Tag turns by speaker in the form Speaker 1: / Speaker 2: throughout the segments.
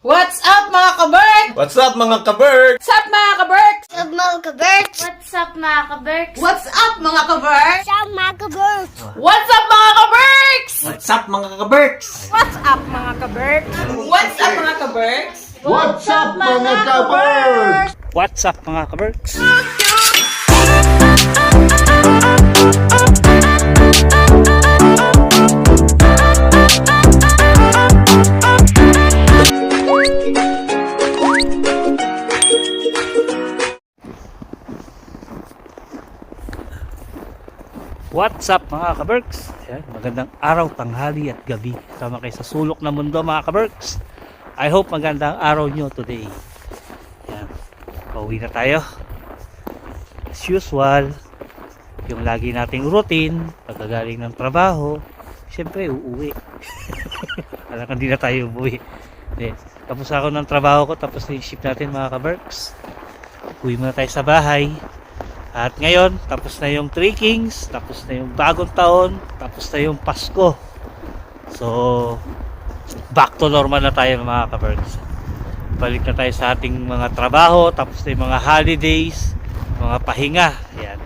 Speaker 1: What's up mga kaberk?
Speaker 2: What's up mga kaberk?
Speaker 1: What's up mga kaberk?
Speaker 3: What's up mga kaberks?
Speaker 4: What's up mga kaberks?
Speaker 1: What's up mga kaberk?
Speaker 3: What's up mga kaberks?
Speaker 1: What's up mga kaberks?
Speaker 2: What's up mga kaberks?
Speaker 1: What's up mga kaberk? What's up mga kaberks?
Speaker 2: What's up mga kaberks?
Speaker 5: What's up mga kaberks? What's up mga kaberks? Yan, magandang araw, tanghali at gabi. Sama kayo sa sulok na mundo mga kaberks. I hope magandang araw nyo today. Yan, pauwi na tayo. As usual, yung lagi nating routine, pagkagaling ng trabaho, syempre uuwi. Alam hindi na tayo uuwi. Tapos ako ng trabaho ko, tapos na yung shift natin mga kaberks. Uwi muna tayo sa bahay. At ngayon, tapos na yung Three Kings, tapos na yung bagong taon, tapos na yung Pasko. So, back to normal na tayo mga kaberks. Balik na tayo sa ating mga trabaho, tapos na yung mga holidays, mga pahinga. Yan.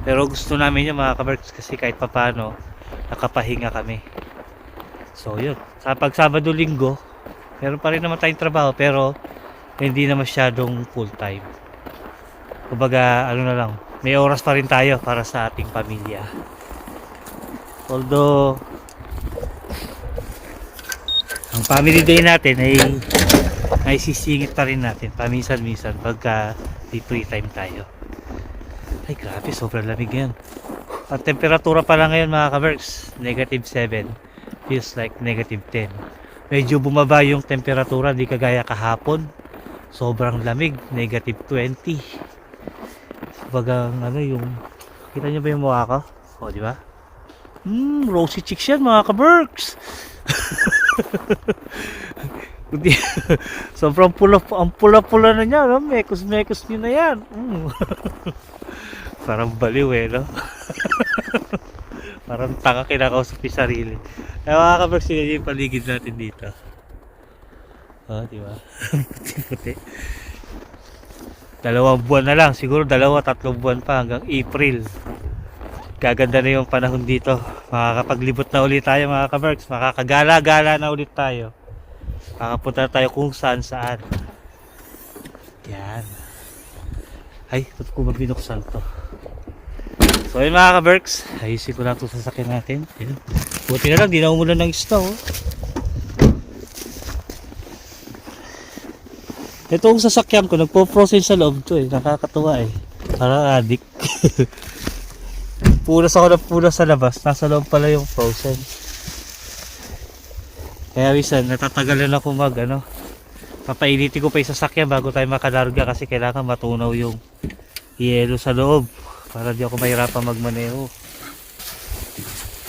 Speaker 5: Pero gusto namin yung mga kaberks kasi kahit papano, nakapahinga kami. So, yun. Sa pag Sabado-Linggo, meron pa rin naman tayong trabaho, pero hindi na masyadong full time. Kumbaga, ano na lang, may oras pa rin tayo para sa ating pamilya. Although, ang family day natin ay sisingit pa rin natin paminsan-minsan pagka may free time tayo. Ay grabe, sobrang lamig yan. Ang temperatura pa lang ngayon mga kaberks, -7. Feels like -10. Medyo bumaba yung temperatura, hindi kagaya kahapon. Sobrang lamig, -20. Bagang ano yung kita niyo ba yung mukha ko? O di ba? Rosy cheeks yan mga kaberks. Sobrang pula, ang pula-pula na niya, no? Mekos-mekos niyo na yan. Parang baliw eh, no? Parang tanga kinakausap yung sarili. Kaya mga kaberks, yun yung paligid natin dito. O, di ba? Puti-puti. 2 buwan na lang, siguro 2-3 buwan pa hanggang April. Gaganda na yung panahon dito. Makakapaglibot na ulit tayo mga kaberks. Makakagala-gala na ulit tayo. Makapunta tayo kung saan-saan. Yan. Ay, ba't ko ba binuksan to? So yun mga kaberks, ayusin ko lang itong sasakyan natin. Yan. Buti na lang, di na umulan ng snow. Itong sasakyan ko, nagpo-process sa loob to eh. Nakakatuwa eh. Parang addict. Punas ako ng punas sa labas. Nasa loob pala yung frozen. Kaya minsan, natatagalan ako papainitin ko pa yung sasakyan bago tayo makalarga kasi kailangan matunaw yung yelo sa loob. Para di ako mahirapan magmaneho.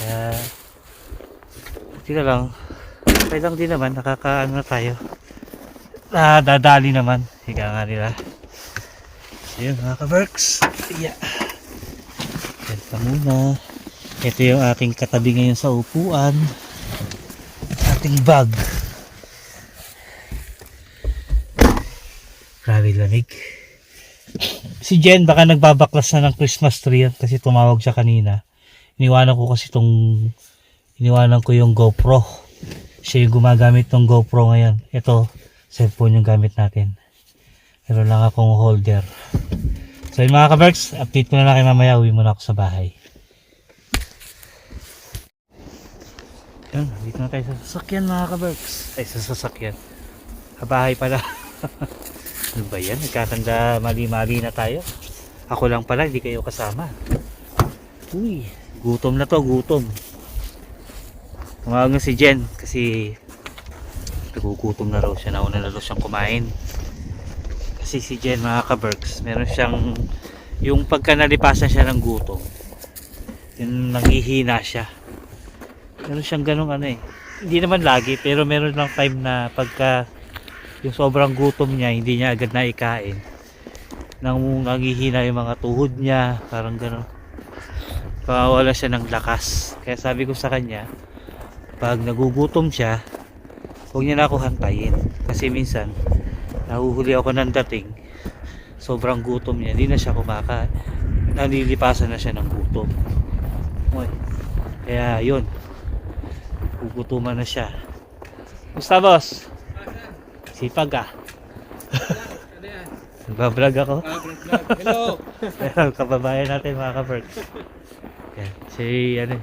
Speaker 5: Kaya, hindi na lang. Kaya lang din naman, nakakaano na tayo. Dadali naman higa nga nila. Ayun mga kaberks, yeah. Yan pa muna. Ito yung ating katabi ngayon sa upuan, ating bag. Grabe lamig. Si Jen baka nagbabaklas na ng Christmas tree kasi tumawag siya kanina. Iniwanan ko yung GoPro. Siya yung gumagamit ng GoPro ngayon. Ito cellphone yung gamit natin. Meron lang akong holder. So yun mga kaberks, update ko na lang kayo mamaya. Uwi muna ako sa bahay. Yan, dito na tayo sa sasakyan mga kaberks. Ay, sa sasakyan. Sa bahay pala. Ano ba yan? Nagkatanda mali-mali na tayo. Ako lang pala, hindi kayo kasama. Uy, gutom na to, gutom. Tumawag na si Jen kasi nagugutom na raw siya, nauna na raw siyang kumain kasi si Jen mga kaberks, meron siyang yung pagka nalipasan siya ng gutom, yung nanghihina siya, meron siyang ganong hindi naman lagi pero meron lang time na pagka yung sobrang gutom niya hindi niya agad na ikain, nanghihina yung mga tuhod niya, parang ganon, wala siya ng lakas. Kaya sabi ko sa kanya, pag nagugutom siya, huwag niya na ako hantayin. Kasi minsan, nahuhuli ako ng dating. Sobrang gutom niya. Hindi na siya kumakain. Nalilipasan na siya ng gutom. Uy. Kaya yun. Gugutuman na siya. Gusta boss? Sipag ka. Nagbablog ako.
Speaker 2: Hello.
Speaker 5: Pero kababayan natin mga ka-Berks. Yan. Si ano.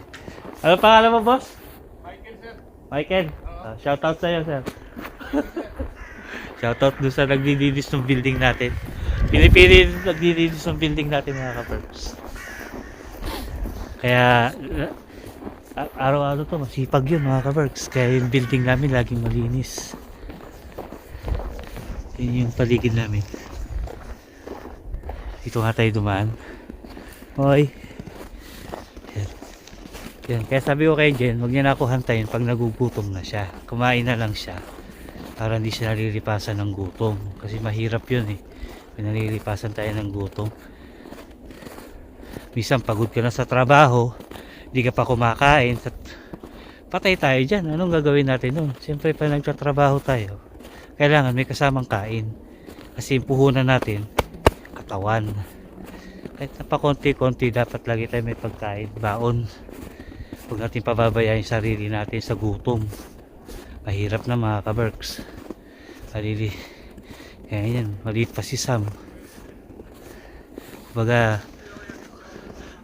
Speaker 5: Ano pangalan mo boss?
Speaker 2: Michael, sir.
Speaker 5: Michael. Shoutout sa'yo sir. Shoutout doon sa nagdididis ng building natin. Pinipili nagdididis ng building natin mga ka-Berks. Kaya araw-araw to masipag yun mga ka-Berks. Kaya yung building namin laging malinis. Yun yung paligid namin. Dito nga tayo dumaan. Hoy. Yan. Yan. Kaya sabi ko kay Jen, huwag niya na ako hantayin pag nagugutom na siya. Kumain na lang siya. Para hindi siya nalilipasan ng gutom. Kasi mahirap yun eh. May nalilipasan tayo ng gutom. Minsan pagod ka na sa trabaho, hindi ka pa kumakain. Patay tayo dyan. Anong gagawin natin nun? Siyempre pa nagtatrabaho tayo, kailangan may kasamang kain. Kasi yung puhunan natin, katawan. Kahit na pa konti-konti, dapat lagi tayo may pagkain, baon. Huwag natin pababayaan yung sarili natin sa gutom. Mahirap na mga ka-Berks. Kaya yan, maliit pa si Sam. Kumbaga,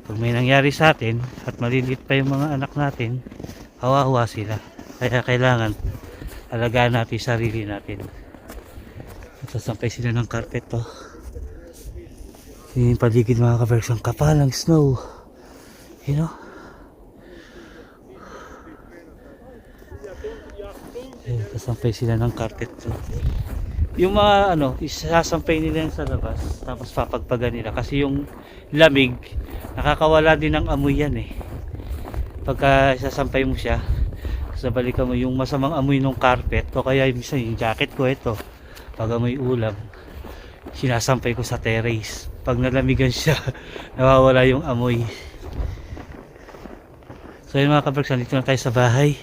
Speaker 5: pag may nangyari sa atin at maliliit pa yung mga anak natin, hawa-hawa sila. Kaya kailangan alagaan natin sarili natin. Sasampay sila ng carpet to. Yung paligid mga ka-Berks, ang kapal ng snow. You know? Sasampay sila ng carpet to. Yung mga ano, isasampay nila yan sa labas, tapos papagpagan nila. Kasi yung lamig, nakakawala din ng amoy yan eh. Pagka isasampay mo siya, sa balikan mo yung masamang amoy ng carpet, o kaya minsan yung jacket ko ito, pag amoy ulam, sinasampay ko sa terrace. Pag nalamigan siya, nawawala yung amoy. So yun mga ka-Berks, dito na tayo sa bahay.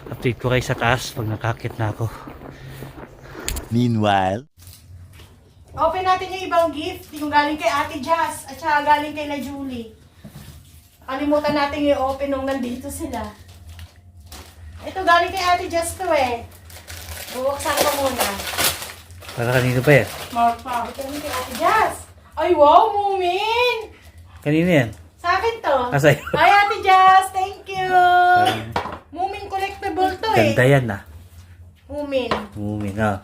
Speaker 5: Update ko kayo sa taas pag nakakit na ako.
Speaker 2: Meanwhile,
Speaker 1: Open natin yung ibang gift. Yung galing kay Ate Jazz at saka galing kay na Julie. Kalimutan natin yung open nung nandito sila. Ito galing kay Ate Jazz to eh. Bubuksan ko muna.
Speaker 5: Para kanino pa yan?
Speaker 1: Ito galing kay Ate Jazz. Ay wow, Mumin!
Speaker 5: Kanino yan?
Speaker 1: Sa akin to.
Speaker 5: Sa'yo.
Speaker 1: Hi Ate Jazz, thank you! Mumin collectible to eh.
Speaker 5: Ganda yan na.
Speaker 1: Mumin.
Speaker 5: Umumin na.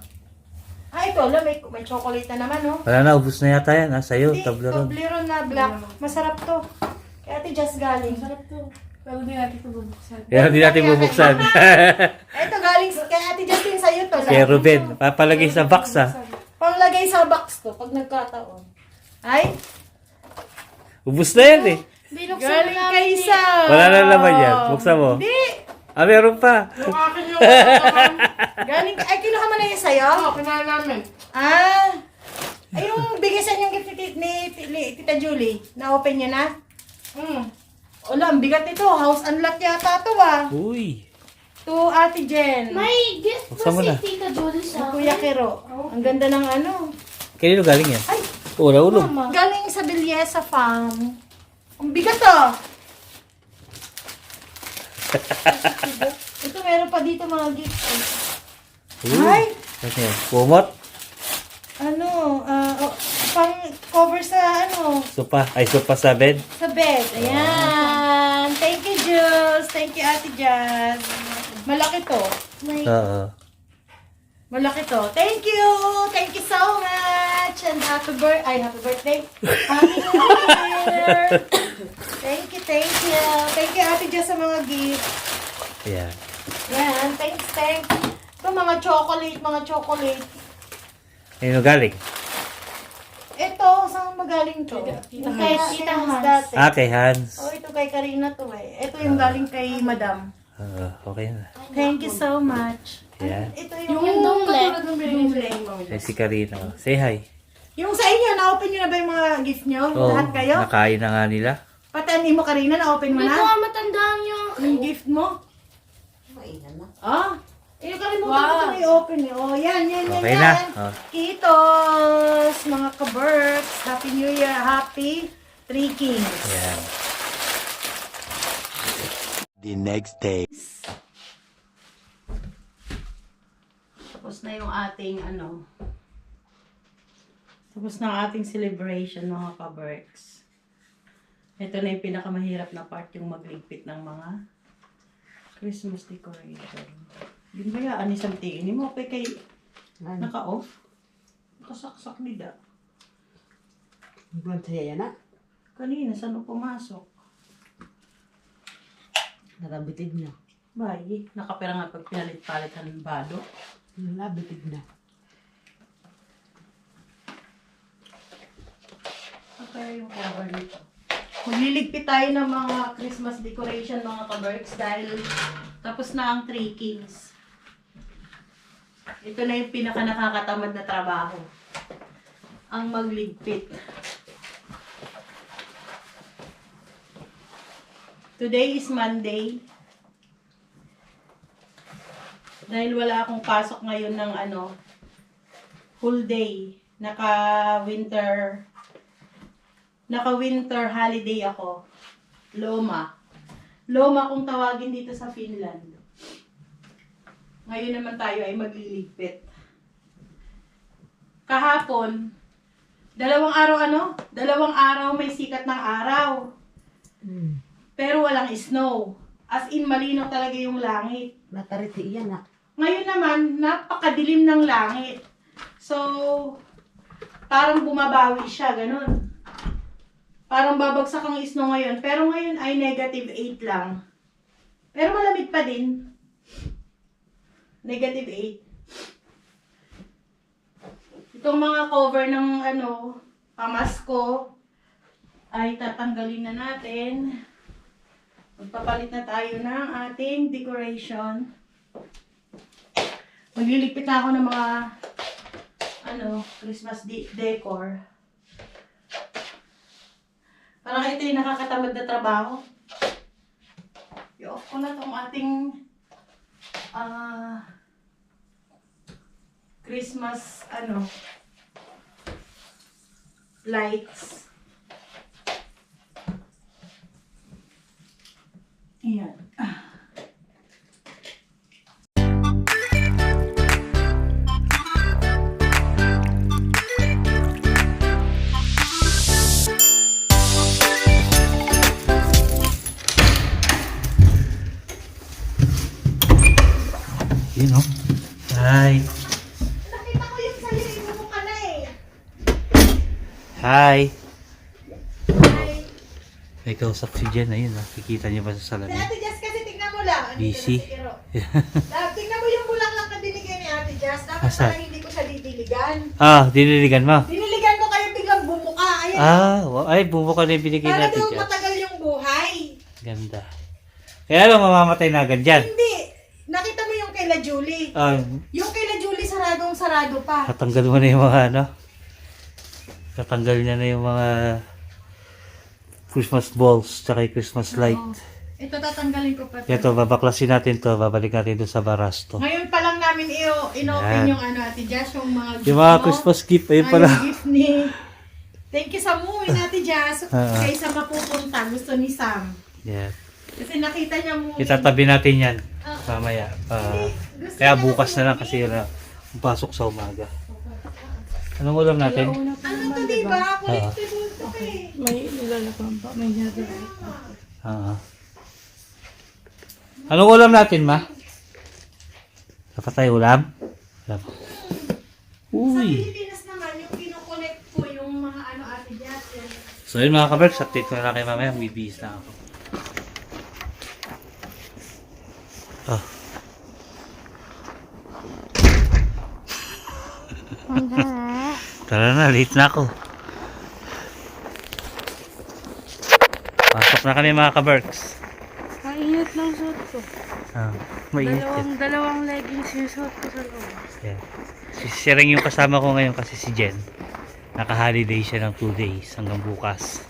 Speaker 1: Ah, ito, may chocolate na naman, no?
Speaker 5: Wala na, ubus na yata yan ha. Sa'yo,
Speaker 1: Hindi,
Speaker 5: Toblerone.
Speaker 1: Toblerone na black. Masarap to. Kaya Ate Jazz galing. Masarap to. Pero di natin ito bubuksan.
Speaker 5: Kaya hindi natin bubuksan.
Speaker 1: Ito galing kay Ate Jazz din sa'yo to.
Speaker 5: Kaya Ruben, papalagay sa box ha.
Speaker 1: Panglagay sa box to pag nagkataon. Ay,
Speaker 5: Ubus na yan eh.
Speaker 1: galing kay Sam.
Speaker 5: Wala na naman yan. Buksan mo.
Speaker 1: Hindi.
Speaker 5: Ah, meron pa.
Speaker 1: Galing, ay kinuha mo na yun sa'yo? Oo, kinuha namin. Ah, ay yung bigisan yung gift ni Tita Julie. Na-open niya na? Wala, ang bigat ito. House unlock yata to ah.
Speaker 5: Uy.
Speaker 1: To Ate Jen.
Speaker 3: May gift
Speaker 5: Buksan mo
Speaker 3: ba
Speaker 5: na.
Speaker 3: si Tita Julie sa
Speaker 1: Kuya Kero. Ang ganda ng ano.
Speaker 5: Kanino galing yan?
Speaker 1: Ay,
Speaker 5: Ula-ulog.
Speaker 1: galing sa Bilyesa Farm. Ang bigat oh. Ito meron pa dito mga gift. Ay!
Speaker 5: Ano yan? Kumot?
Speaker 1: Ano, pang cover sa ano,
Speaker 5: Sopa. Ay, sopa sa bed.
Speaker 1: sa bed. Ayan. Thank you, Jules. Thank you, Ate Jazz. Malaki to.
Speaker 5: Oo.
Speaker 1: Malaki to. Thank you. Thank you so much. And happy birthday. Happy New Year. Thank you, thank you. Thank you, Ate Jazz, sa mga gift.
Speaker 5: Ayan.
Speaker 1: Yan, thanks. Ito, mga chocolate.
Speaker 5: Kanino galing?
Speaker 1: Ito, saan magaling to? Kay Tita Hans dati.
Speaker 5: Ah, kay Hans.
Speaker 1: Oh, ito kay Karina to eh. Ito yung galing kay Madam.
Speaker 5: Okay na.
Speaker 1: Thank you so much.
Speaker 5: Ayan.
Speaker 1: Ito
Speaker 3: Yung dunglet.
Speaker 5: Ay, si Karina. Say hi.
Speaker 1: Yung sa inyo, na-open nyo na ba yung mga gift nyo?
Speaker 5: Oo,
Speaker 1: Lahat kayo?
Speaker 5: nakain na nga nila.
Speaker 1: Pati mo, Karina, na-open mo
Speaker 3: Hindi ko
Speaker 1: na?
Speaker 3: nga matandaan yung...
Speaker 1: Yung gift mo? Ah, Eh, kalimutan ko ito i-open eh. Oh, yan.
Speaker 5: Okay na. Oh.
Speaker 1: Kitos, mga ka-Berks. Happy New Year. Happy Three Kings.
Speaker 5: Yan.
Speaker 4: The next day.
Speaker 1: Tapos na yung ating tapos na ang ating celebration, mga ka-Berks. Ito na yung pinakamahirap na part, yung magligpit ng mga Christmas decoration. Yun ba yan? Anisang tingin mo? Okay kay naka-off? Nakasaksak nila.
Speaker 6: Buwan saya yan na.
Speaker 1: Kanina, saan mo pumasok?
Speaker 6: Nakabitid na.
Speaker 1: Bay, nakapira nga pag pinalit-palit ng balo.
Speaker 6: Nakabitid na.
Speaker 1: Okay, yung cover nito. Magliligpit tayo ng mga Christmas decoration, mga ka-Berks, dahil tapos na ang Three Kings. Ito na yung pinaka nakakatamad na trabaho. Ang magligpit. Today is Monday. Dahil wala akong pasok ngayon ng full day. Naka-winter holiday ako. Loma kung tawagin dito sa Finland. Ngayon naman tayo ay magliligpit. Kahapon, dalawang araw may sikat ng araw. Pero walang snow. As in, malinaw talaga yung langit.
Speaker 6: Natariti yan na.
Speaker 1: Ngayon naman, napakadilim ng langit. So, parang bumabawi siya, ganun. Parang babagsak ang snow ngayon. Pero ngayon ay -8 lang. Pero malamig pa din. -8. Itong mga cover ng pamasko ay tatanggalin na natin. Magpapalit na tayo ng ating decoration. Magliligpit na ako ng mga Christmas decor. Parang ito yung nakakatamad na trabaho. I-off ko na tong ating Christmas lights. Ayan.
Speaker 5: Yun o. Hi.
Speaker 1: Nakita ko yung sarili mo ka na eh.
Speaker 5: Hi.
Speaker 1: Ay.
Speaker 5: May kausap si Jen. Ayun o. Kikita niyo ba sa
Speaker 1: Si
Speaker 5: salamin?
Speaker 1: Ate Jess kasi tingnan mo lang. Andito
Speaker 5: Busy.
Speaker 1: na si Kiro. Tingnan mo yung bulaklak na binigay ni Ate Jess. Dapat
Speaker 5: Asan?
Speaker 1: pala hindi ko siya didiligan.
Speaker 5: Diniligan mo.
Speaker 1: Diniligan ko kayo biglang bumuka. Ayan.
Speaker 5: Ay, bumuka na yung binigay
Speaker 1: Para
Speaker 5: natin
Speaker 1: daw
Speaker 5: dyan.
Speaker 1: matagal yung buhay.
Speaker 5: Ganda. Kaya lang mamamatay na agad dyan.
Speaker 1: Hindi. Nakita mo yung kay La Julie. Yung kay La Julie sarado pa.
Speaker 5: Tatanggal mo na yung mga tatanggal niya na yung mga Christmas balls tsaka yung Christmas light.
Speaker 1: Ito tatanggalin ko pa.
Speaker 5: Ito, babaklasin natin to. Babalik natin doon sa Barasto.
Speaker 1: Ngayon pa lang namin in-open
Speaker 5: Yan.
Speaker 1: yung Ate Jess, yung mga gift
Speaker 5: Yung mga
Speaker 1: mo.
Speaker 5: Christmas gift, ayun
Speaker 1: Ay,
Speaker 5: pala.
Speaker 1: yung gift ni... Thank you sa movie ni Ate Jess. Kaysa mapupunta, gusto ni Sam.
Speaker 5: Yeah.
Speaker 1: Kasi nakita niya movie.
Speaker 5: Itatabi natin yan mamaya.
Speaker 1: Gusto
Speaker 5: Kaya
Speaker 1: niya
Speaker 5: bukas
Speaker 1: kasi
Speaker 5: na lang
Speaker 1: movie.
Speaker 5: kasi pasok sa umaga. Anong ulam natin?
Speaker 1: Ano to, diba? Collectible to eh.
Speaker 3: May nilalakang pa. May nilalakang.
Speaker 5: Anong ulam natin, ma? Dapat tayo ulam? Ulam.
Speaker 1: Sa
Speaker 5: Uy!
Speaker 1: Pilipinas naman, yung kinukolect ko yung mga Ate Jess. Yan.
Speaker 5: So yun mga kaberks, update ko na lang kayo mamaya. Bibihis na ako. Tara na, late na ako. Pasok na kami mga kaberks.
Speaker 3: Mainit ng suot ko.
Speaker 5: Mainit yan.
Speaker 3: Dalawang leggings yung suot ko sa loob.
Speaker 5: Yeah. Si Sireng yung kasama ko ngayon kasi si Jen. Naka-holiday siya ng 2 days hanggang bukas.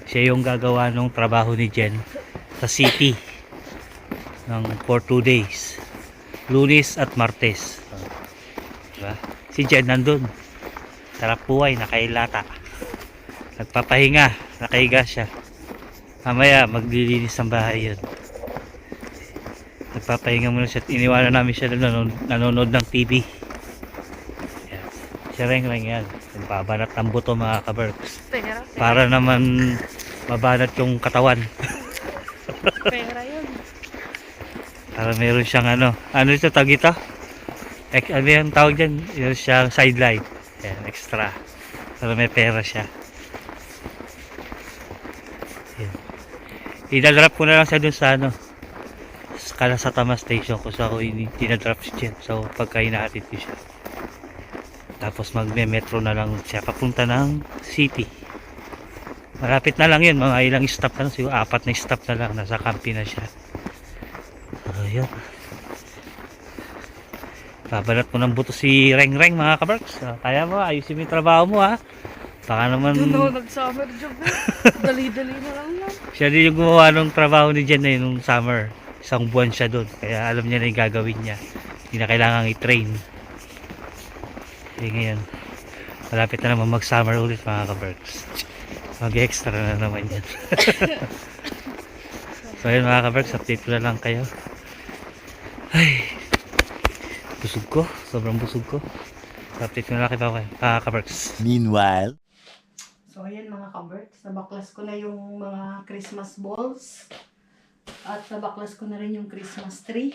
Speaker 5: Siya yung gagawa ng trabaho ni Jen sa city for 2 days. Lunes at Martes. Diba? Si Jen nandun. Sarap buhay, nakailata. Nagpapahinga, nakahiga siya. Mamaya maglilinis ng bahay yun. Nagpapahinga muna siya. Iniwanan namin siya nanonood ng TV. Yan. Siya rin yan. Nagbabanat ng buto mga kaberks.
Speaker 3: Pera.
Speaker 5: Para naman mabanat yung katawan.
Speaker 3: Pera yun.
Speaker 5: Para meron siyang ano ito tawag ito? Ano yung tawag dyan? Meron siyang sideline. Yan, extra. Para may pera siya. Yan. Idadrop ko na lang siya dun sa ano. Sa Tama Station kung saan ako dinadrop siya. So pagka hinahatid ko siya. Tapos magme-metro na lang siya papunta ng city. Malapit na lang yun. Mga ilang stop na lang. Siguro 4 na stop na lang. Nasa kampi na siya. Ayan. Babalat mo ng buto si Reng Reng mga kabarks. Kaya mo, ayusin mo yung trabaho mo ha. Baka naman
Speaker 3: Doon ako nag-summer job eh. Dali-dali na lang yan.
Speaker 5: siya din yung gumawa ng trabaho ni Jen na nung summer. 1 buwan siya doon. Kaya alam niya na yung gagawin niya. Hindi na kailangang i-train. Ngayon, malapit na naman mag-summer ulit mga kabarks. Mag-extra na naman yan. So ayun mga kabarks, update ko na lang kayo. Ay, busog ko. Sobrang busog ko. Update ko na lang kayo mga kabarks.
Speaker 4: Meanwhile,
Speaker 1: So ayan mga kaberks, nabaklas ko na yung mga Christmas balls. At nabaklas ko na rin yung Christmas tree.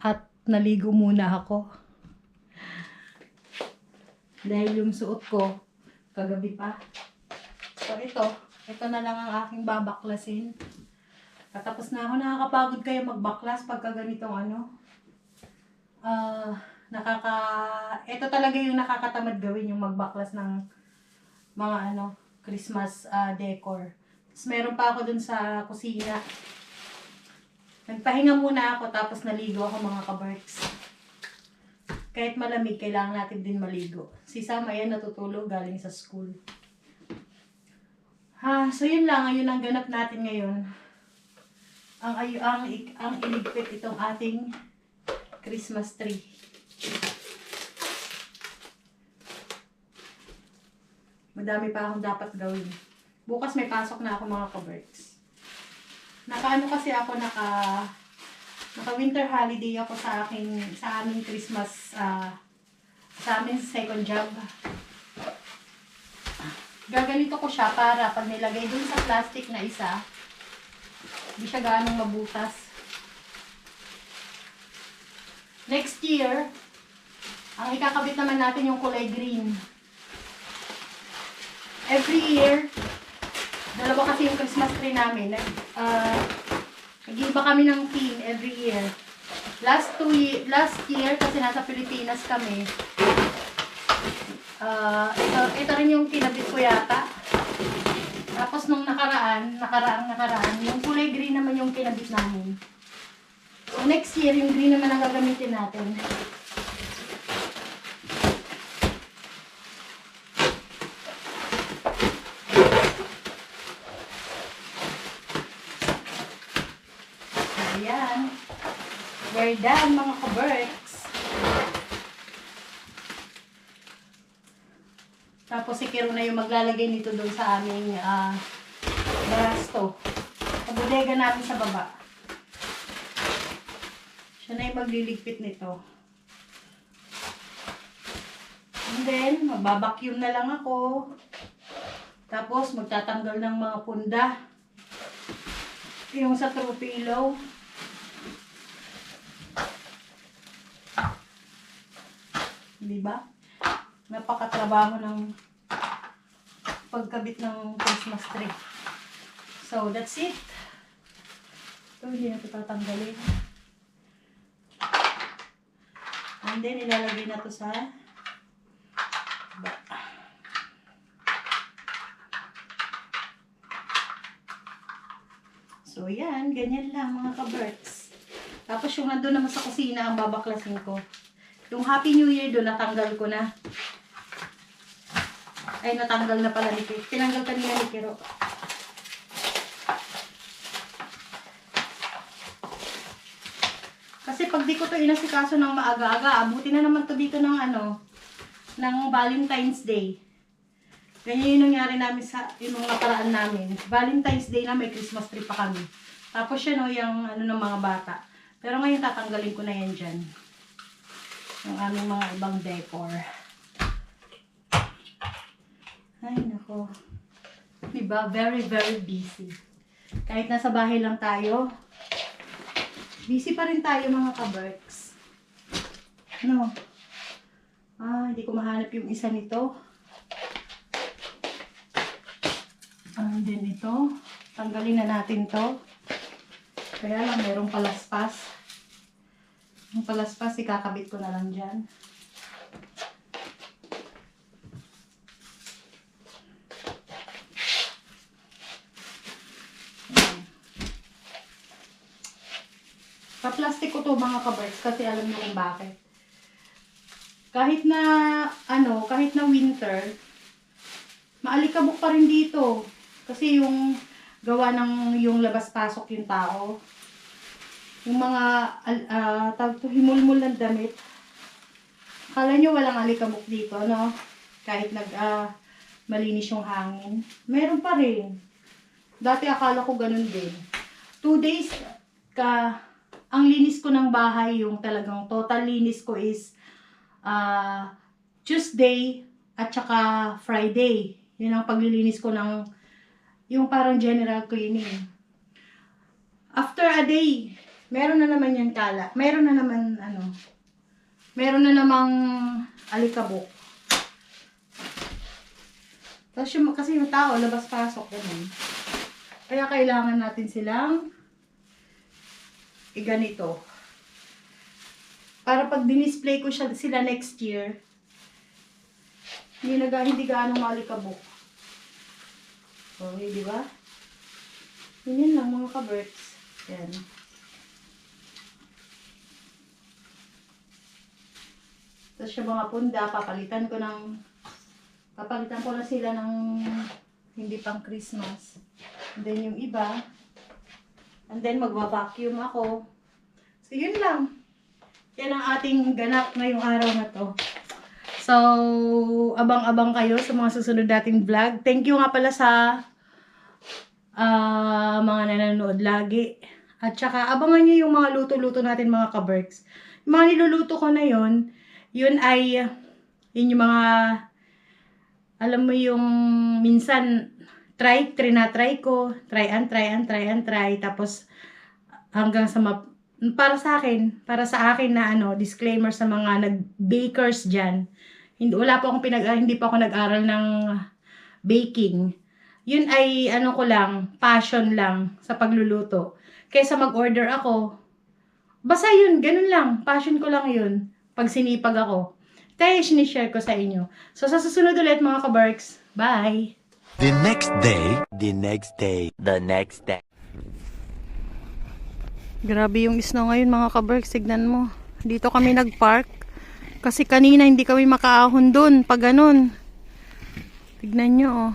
Speaker 1: At naligo muna ako. Dahil yung suot ko, kagabi pa. So ito na lang ang aking babaklasin. Katapos na ako, nakakapagod kayo magbaklas pagka ganitong ano. Ito talaga yung nakakatamad gawin, yung magbaklas ng mga ano, Christmas decor. Tapos meron pa ako dun sa kusina. Nagpahinga muna ako tapos naligo ako mga kabarks. Kahit malamig, kailangan natin din maligo. Si Sam, ayan, natutulog galing sa school. So yun lang, ayun ang ganap natin ngayon. Ang iligpit itong ating Christmas tree. Madami pa akong dapat gawin. Bukas may pasok na ako mga kaberks. Naka winter holiday ako sa aming Christmas, sa aming second job. Gaganito ko siya para pag nilagay dun sa plastic na isa, hindi siya gaanong mabutas. Next year, ang ikakabit naman natin yung kulay green. Every year, dalawa kasi yung Christmas tree namin. Nag-iba kami ng theme every year. Last year, kasi nasa Pilipinas kami, ito rin yung kinabit ko yata. Tapos nung nakaraan, yung kulay green naman yung kinabit namin. So next year, yung green naman ang gagamitin natin. Ayan. We're done mga kaberks. Tapos si Kiro na yung maglalagay nito doon sa aming barasto. Sa bodega namin sa baba. Siya na yung magliligpit nito. And then, magbabacuum na lang ako. Tapos, magtatanggal ng mga punda. Yung sa throw pillow. Diba? Napakatrabaho ng pagkabit ng Christmas tree. So, that's it. Ito, hindi na ito tatanggalin. And then, ilalagay na ito sa So, yan. Ganyan lang mga kaberks. Tapos, yung nandun naman sa kusina, ang babaklasin ko. Yung Happy New Year doon, natanggal ko na. Ay, natanggal na pala ni Kiro. Tinanggal kanina ni Kiro. pag di ko to inasikaso ng maaga-aga, abuti na naman to dito ng ng Valentine's Day. Ganyan yung nangyari namin sa yung mga paraan namin. Valentine's Day na may Christmas tree pa kami. Tapos yun yung ng mga bata. Pero ngayon tatanggalin ko na yan dyan. Yung aming mga ibang decor. Ay nako. Diba? Very, very busy. Kahit nasa bahay lang tayo, busy pa rin tayo mga ka-Berks. No? Hindi ko mahanap yung isa nito. And then ito. Tanggalin na natin to. Kaya lang, merong palaspas. Yung palaspas, ikakabit ko na lang dyan. Pa-plastic ko to mga ka-Berks kasi alam nyo kung bakit. Kahit na winter, maalikabok pa rin dito. Kasi yung gawa ng yung labas-pasok yung tao. Yung mga himulmul ng damit. Akala nyo walang alikabok dito, no? Kahit malinis yung hangin. Meron pa rin. Dati akala ko ganun din. 2 days ang linis ko ng bahay, yung talagang total linis ko is Tuesday at saka Friday. Yun ang paglilinis ko ng yung parang general cleaning. After a day, meron na naman yan kala. Meron na namang alikabok. Tapos kasi yung tao, labas-pasok, ganun. Kaya kailangan natin silang ganito. Para pag dinisplay ko sila next year, hindi gaano malikabok. Okay, di ba? Yun lang mga ka-Berks. Yan. Tapos yung mga punda, papalitan ko na sila ng hindi pang Christmas. And then yung iba, and then magwa-vacuum ako. So yun lang. Yan ang ating ganap ngayong araw na to. So, abang-abang kayo sa mga susunod nating vlog. Thank you nga pala sa mga nanonood lagi. At saka, abangan nyo yung mga luto-luto natin mga ka-Berks. Yung mga niluluto ko na yun ay, yun yung mga, alam mo yung minsan, try ko. Try. Tapos, hanggang sa para sa akin na disclaimer sa mga nag-bakers dyan. Hindi pa ako nag-aral ng baking. Yun ay ko lang, passion lang sa pagluluto. Kaysa mag-order ako, basta yun, ganun lang, passion ko lang yun. Pag sinipag ako. Kaya sinishare ko sa inyo. So sa susunod ulit mga ka-Berks, bye!
Speaker 4: The next day.
Speaker 1: Grabe yung snow ngayon mga ka-Berks, tignan mo. Dito kami nag-park. Kasi kanina hindi kami makaahon dun. Pag ganun. Tignan nyo oh.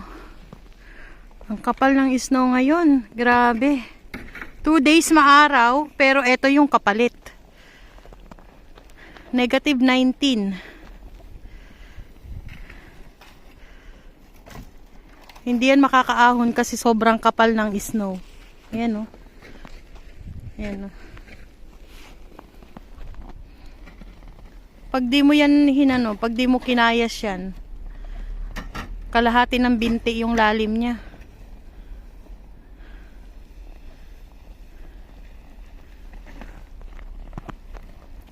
Speaker 1: Ang kapal ng snow ngayon. Grabe. 2 days maaraw, pero eto yung kapalit. -19. Hindi yan makakaahon kasi sobrang kapal ng snow. Ayan oh. Ayan oh. Pag di mo yan pag di mo kinayas yan, kalahati ng binti yung lalim niya.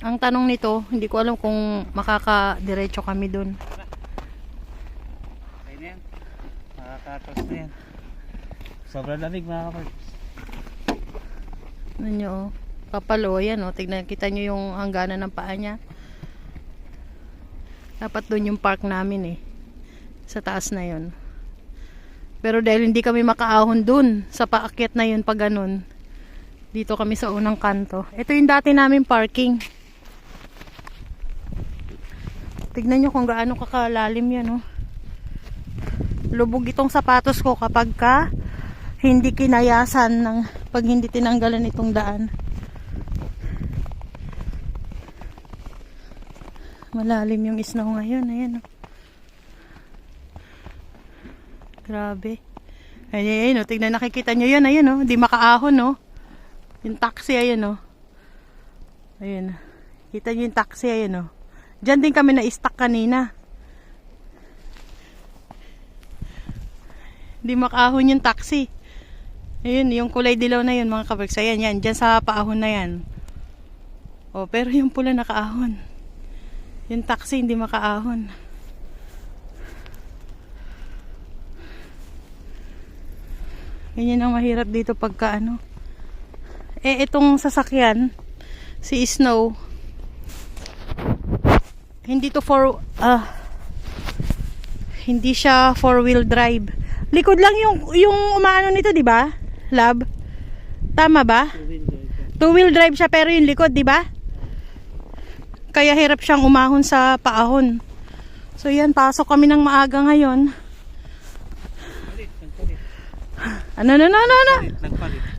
Speaker 1: Ang tanong nito, hindi ko alam kung makakadiretso kami dun.
Speaker 5: Okay na yan. Makakatos na yan. Sobrang lamig mga ka-Berks.
Speaker 1: Ano nyo oh. Kapalo yan oh. Tignan, kita nyo yung hangganan ng paa niya. Dapat dun yung park namin eh. Sa taas na yun. Pero dahil hindi kami makaahon dun sa paakyat na yun pag ganun, dito kami sa unang kanto. Ito yung dati namin parking. Tignan nyo kung gaano kakalalim yan oh. Lubog itong sapatos ko kapag hindi kinayasan pag hindi tinanggalan itong daan. Malalim yung snow ngayon. Ayan oh. Grabe. Ayan, oh. Tignan, nakikita nyo yun. Ayan oh. Di makaahon oh. Yung taxi, ayan oh. Ayan. Kita nyo yung taxi, ayan oh. Diyan din kami na-stuck kanina. Di makaahon yung taxi. Ayun, yung kulay dilaw na yun mga kaberks. Ayan, yan. Diyan sa paahon na yan. Oh, pero yung pula nakaahon. Yung taxi hindi makaahon. Ganyan ang mahirap dito pagka ano. Eh, itong sasakyan, si Snow, hindi siya 4-wheel drive. Likod lang yung umaano nito, di ba? Lab. Tama ba? 2-wheel drive siya pero yung likod, di ba? Kaya hirap siyang umahon sa paahon. So yan, pasok kami ng maaga ngayon. Ano?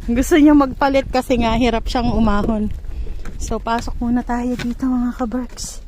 Speaker 1: Gusto niya magpalit kasi nga hirap siyang umahon. So pasok muna tayo dito mga kaberks.